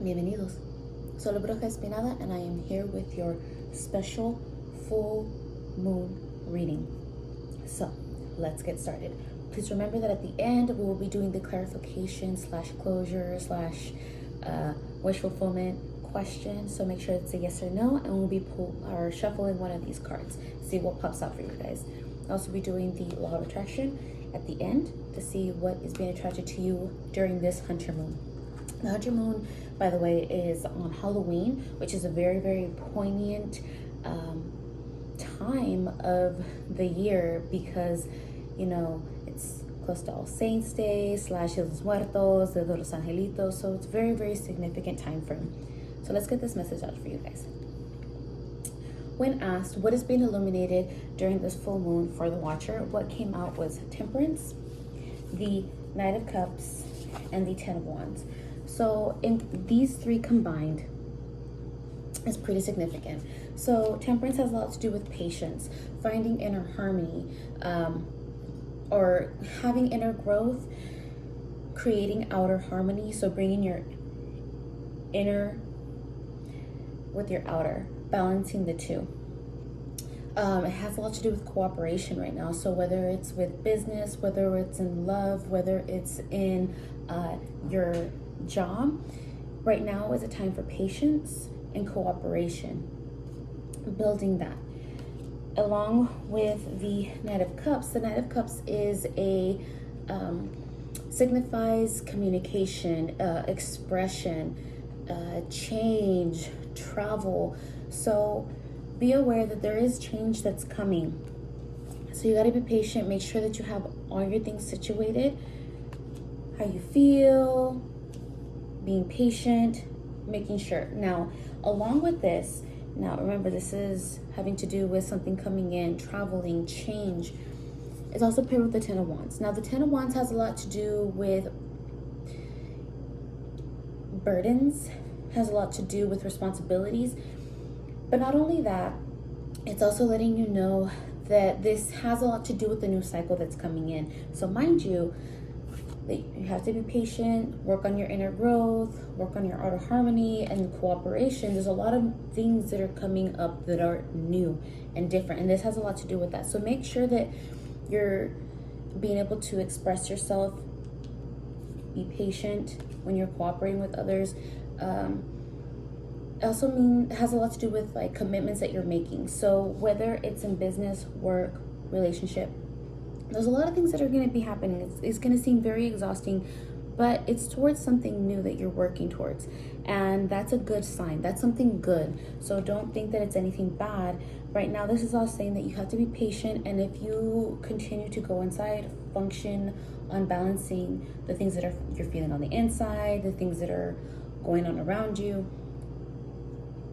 Bienvenidos. Soy la Bruja Espinada, and I am here with your special full moon reading. So, let's get started. Please remember that at the end, we will be doing the clarification / closure / wish fulfillment question. So make sure it's a yes or no, and we'll be shuffling one of these cards. See what pops out for you guys. I'll also be doing the law of attraction at the end to see what is being attracted to you during this Hunter moon. The Hunter moon, by the way, is on Halloween, which is a very, very poignant time of the year because, you know, it's close to All Saints Day / Los Muertos, de los Angelitos. So it's very, very significant time frame. So let's get this message out for you guys. When asked what is being illuminated during this full moon for the watcher, what came out was Temperance, the Knight of Cups, and the Ten of Wands. So in these three combined is pretty significant. So Temperance has a lot to do with patience, finding inner harmony, or having inner growth, creating outer harmony. So bringing your inner with your outer, balancing the two. It has a lot to do with cooperation right now. So whether it's with business, whether it's in love, whether it's in your job, right now is a time for patience and cooperation. Building that. Along with the Knight of Cups, the Knight of Cups is a signifies communication, expression, change, travel. So be aware that there is change that's coming. So you got to be patient. Make sure that you have all your things situated, how you feel, being patient, making sure. Now, along with this, now remember, this is having to do with something coming in, traveling, change. It's also paired with the Ten of Wands. Now, the Ten of Wands has a lot to do with burdens, has a lot to do with responsibilities. But not only that, it's also letting you know that this has a lot to do with the new cycle that's coming in. So mind you, you have to be patient, work on your inner growth, work on your outer harmony and cooperation. There's a lot of things that are coming up that are new and different, and this has a lot to do with that. So make sure that you're being able to express yourself, be patient when you're cooperating with others. Also has a lot to do with like commitments that you're making. So whether it's in business, work, relationship, there's a lot of things that are going to be happening. It's going to seem very exhausting, but it's towards something new that you're working towards, and that's a good sign. That's something good. So don't think that it's anything bad. Right now, this is all saying that you have to be patient, and if you continue to go inside, function on balancing the things that you're feeling on the inside, the things that are going on around you,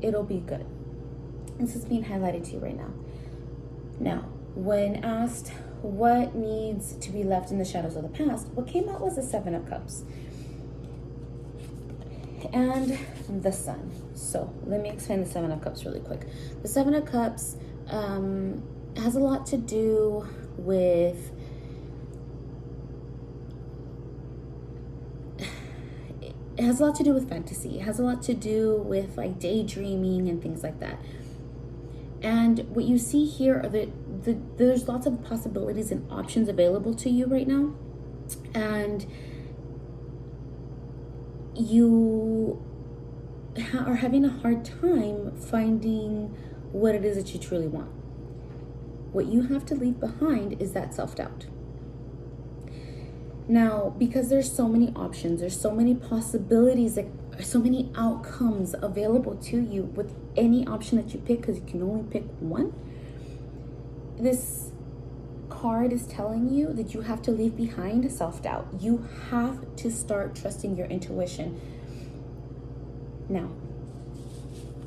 it'll be good. This is being highlighted to you right now. Now, when asked what needs to be left in the shadows of the past, what came out was the Seven of Cups and the Sun. So let me explain the Seven of Cups really quick. The Seven of Cups has a lot to do with fantasy. It has a lot to do with like daydreaming and things like that. And what you see here are there's lots of possibilities and options available to you right now. And you are having a hard time finding what it is that you truly want. What you have to leave behind is that self-doubt. Now, because there's so many options, there's so many possibilities, so many outcomes available to you with any option that you pick, because you can only pick one. This card is telling you that you have to leave behind self-doubt. You have to start trusting your intuition. Now,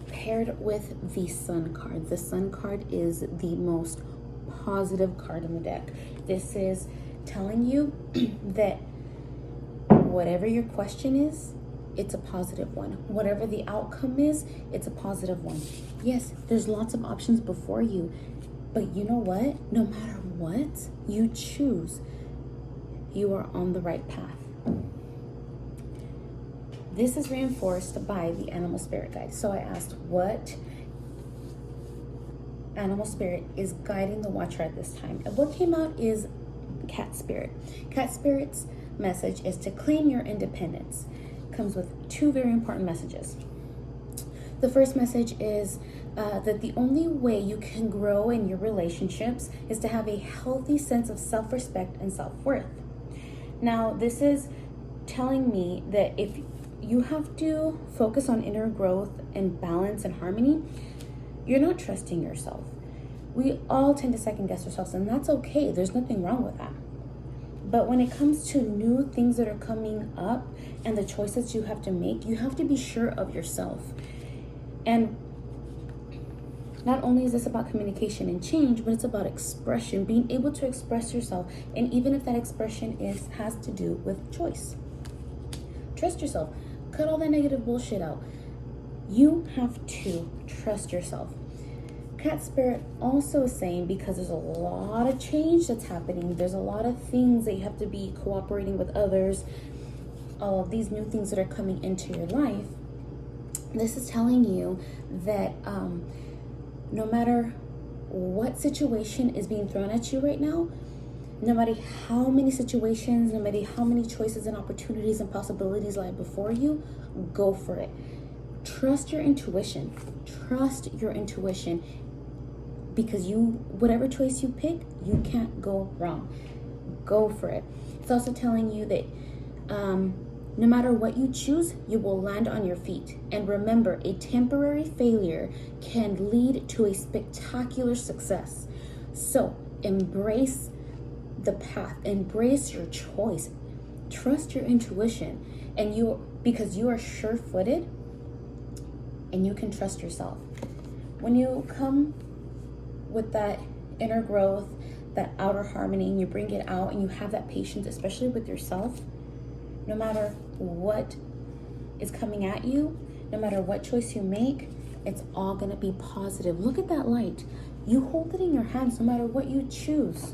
paired with the Sun card. The Sun card is the most positive card in the deck. This is telling you that whatever your question is, it's a positive one. Whatever the outcome is, it's a positive one. Yes, there's lots of options before you, but you know what? No matter what you choose, you are on the right path. This is reinforced by the animal spirit guide. So I asked, what animal spirit is guiding the watcher at this time? And what came out is cat spirit. Cat spirit's message is to claim your independence. Comes with two very important messages. The first message is that the only way you can grow in your relationships is to have a healthy sense of self-respect and self-worth. Now, this is telling me that if you have to focus on inner growth and balance and harmony, you're not trusting yourself. We all tend to second guess ourselves, and that's okay. There's nothing wrong with that. But when it comes to new things that are coming up and the choices you have to make, you have to be sure of yourself. And not only is this about communication and change, but it's about expression, being able to express yourself. And even if that expression has to do with choice. Trust yourself. Cut all that negative bullshit out. You have to trust yourself. Cat spirit also is saying, because there's a lot of change that's happening, there's a lot of things that you have to be cooperating with others, all of these new things that are coming into your life, this is telling you that no matter what situation is being thrown at you right now, no matter how many situations, no matter how many choices and opportunities and possibilities lie before you, go for it. Trust your intuition. Trust your intuition, because whatever choice you pick, you can't go wrong. Go for it. It's also telling you that no matter what you choose, you will land on your feet. And remember, a temporary failure can lead to a spectacular success. So embrace the path, embrace your choice, trust your intuition, because you are sure-footed and you can trust yourself. When you come with that inner growth, that outer harmony, and you bring it out and you have that patience, especially with yourself, no matter what is coming at you, no matter what choice you make, it's all going to be positive. Look at that light. You hold it in your hands. No matter what you choose,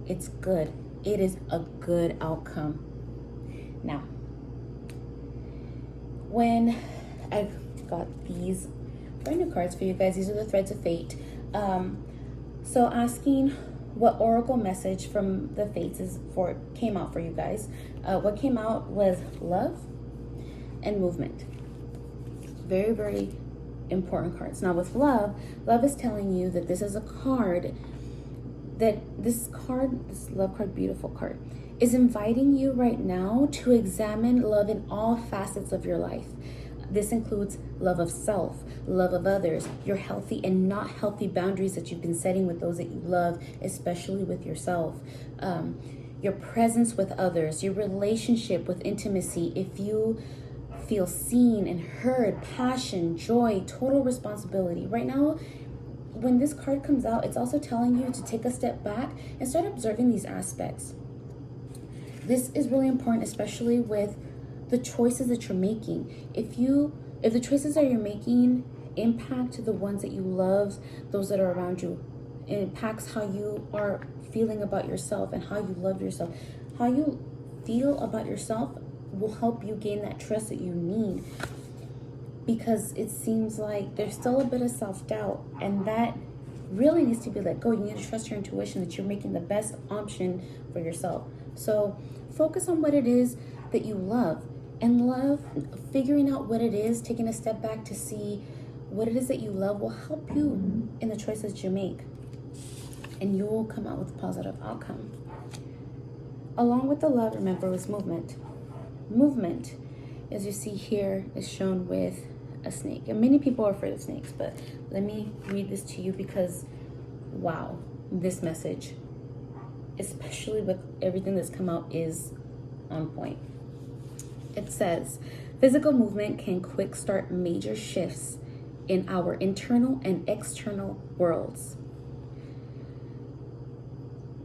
it's good. It is a good outcome. Now, when I got these brand new cards for you guys, these are the Threads of Fate. So asking what oracle message from the Fates came out for you guys. What came out was love and movement. Very, very important cards. Now with love is telling you that this is a card, this love card, beautiful card, is inviting you right now to examine love in all facets of your life. This includes love of self, love of others, your healthy and not healthy boundaries that you've been setting with those that you love, especially with yourself. Your presence with others, your relationship with intimacy. If you feel seen and heard, passion, joy, total responsibility. Right now, when this card comes out, it's also telling you to take a step back and start observing these aspects. This is really important, especially with the choices that you're making. If the choices that you're making impact the ones that you love, those that are around you, it impacts how you are feeling about yourself and how you love yourself. How you feel about yourself will help you gain that trust that you need, because it seems like there's still a bit of self-doubt, and that really needs to be let go. You need to trust your intuition that you're making the best option for yourself. So focus on what it is that you love. And love, figuring out what it is, taking a step back to see what it is that you love will help you in the choices you make. And you will come out with a positive outcome. Along with the love, remember, was movement. Movement, as you see here, is shown with a snake. And many people are afraid of snakes, but let me read this to you because, wow, this message, especially with everything that's come out, is on point. It says, physical movement can quick start major shifts in our internal and external worlds.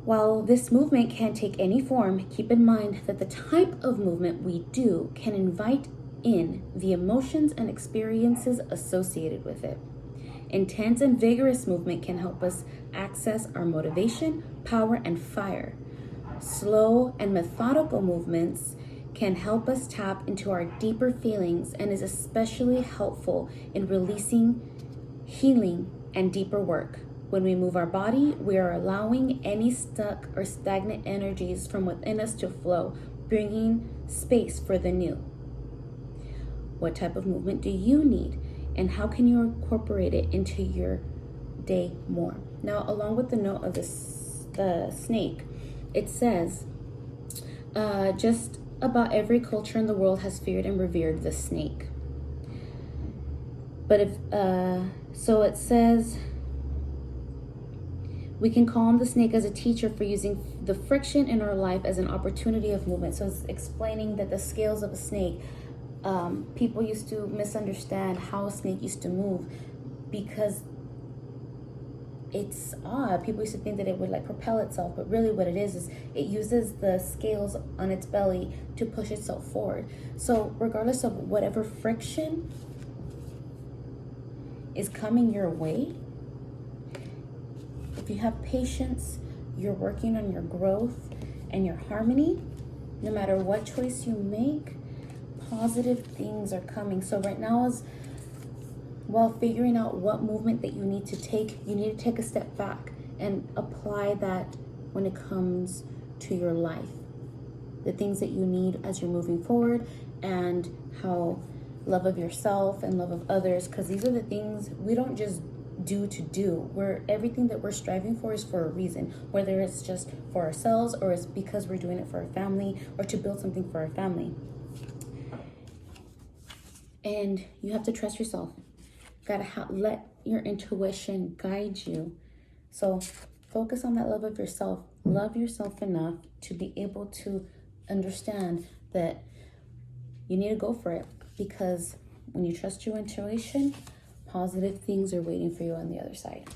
While this movement can take any form, keep in mind that the type of movement we do can invite in the emotions and experiences associated with it. Intense and vigorous movement can help us access our motivation, power, and fire. Slow and methodical movements can help us tap into our deeper feelings and is especially helpful in releasing, healing, and deeper work. When we move our body, we are allowing any stuck or stagnant energies from within us to flow, bringing space for the new. What type of movement do you need, and how can you incorporate it into your day more? Now, along with the note of the snake, it says, just about every culture in the world has feared and revered the snake. But so it says, we can call on the snake as a teacher for using the friction in our life as an opportunity of movement. So it's explaining that the scales of a snake, people used to misunderstand how a snake used to move because it's odd. People used to think that it would like propel itself, but really what it is it uses the scales on its belly to push itself forward. So regardless of whatever friction is coming your way, if you have patience, you're working on your growth and your harmony, no matter what choice you make, positive things are coming. So right now is while figuring out what movement that you need to take a step back and apply that when it comes to your life. The things that you need as you're moving forward, and how love of yourself and love of others, because these are the things we don't just do to do. Everything that we're striving for is for a reason, whether it's just for ourselves or it's because we're doing it for our family or to build something for our family. And you have to trust yourself. Gotta let your intuition guide you. So focus on that love of yourself. Love yourself enough to be able to understand that you need to go for it, because when you trust your intuition, positive things are waiting for you on the other side.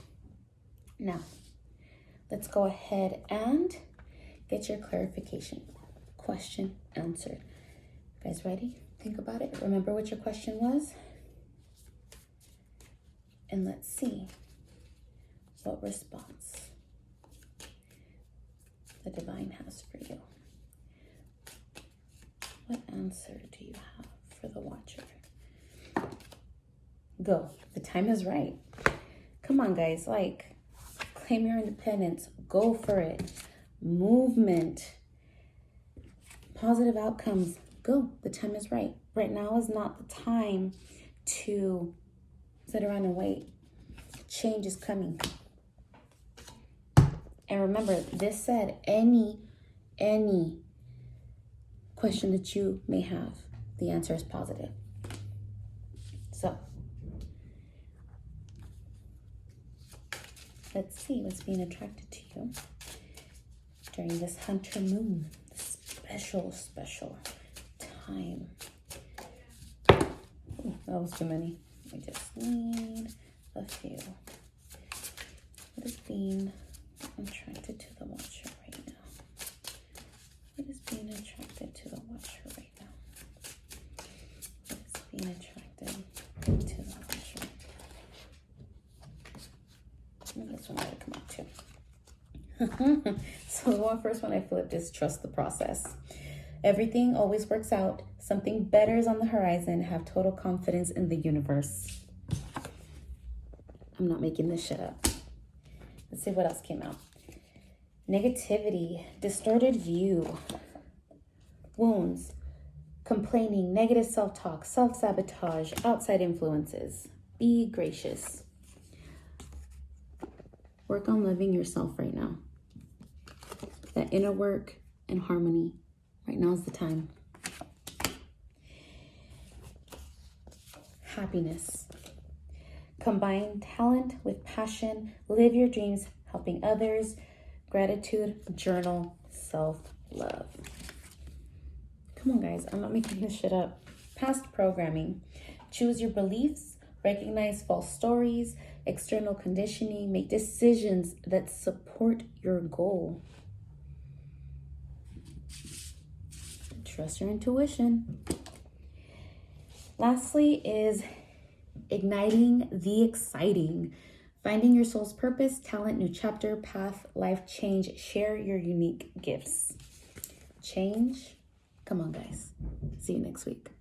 Now, let's go ahead and get your clarification. Question answered. Guys, ready? Think about it. Remember what your question was? And let's see what response the divine has for you. What answer do you have for the watcher? Go. The time is right. Come on, guys. Claim your independence. Go for it. Movement. Positive outcomes. Go. The time is right. Right now is not the time to sit around and wait. Change is coming. And remember, this said any question that you may have, the answer is positive. So, let's see what's being attracted to you during this Hunter Moon. Special time. Ooh, that was too many. I just need a few. What is being attracted to the watcher right now? What is being attracted to the watcher right now? What is being attracted to the watcher? This one might come out too. So the first one I flipped is trust the process. Everything always works out. Something better is on the horizon. Have total confidence in the universe. I'm not making this shit up. Let's see what else came out. Negativity, distorted view, wounds, complaining, negative self-talk, self-sabotage, outside influences. Be gracious. Work on loving yourself right now. That inner work and harmony. Right now is the time. Happiness. Combine talent with passion. Live your dreams, helping others. Gratitude, journal, self-love. Come on, guys. I'm not making this shit up. Past programming. Choose your beliefs. Recognize false stories. External conditioning. Make decisions that support your goal. Trust your intuition. Lastly is igniting the exciting. Finding your soul's purpose, talent, new chapter, path, life change. Share your unique gifts. Change Come on, guys. See you next week.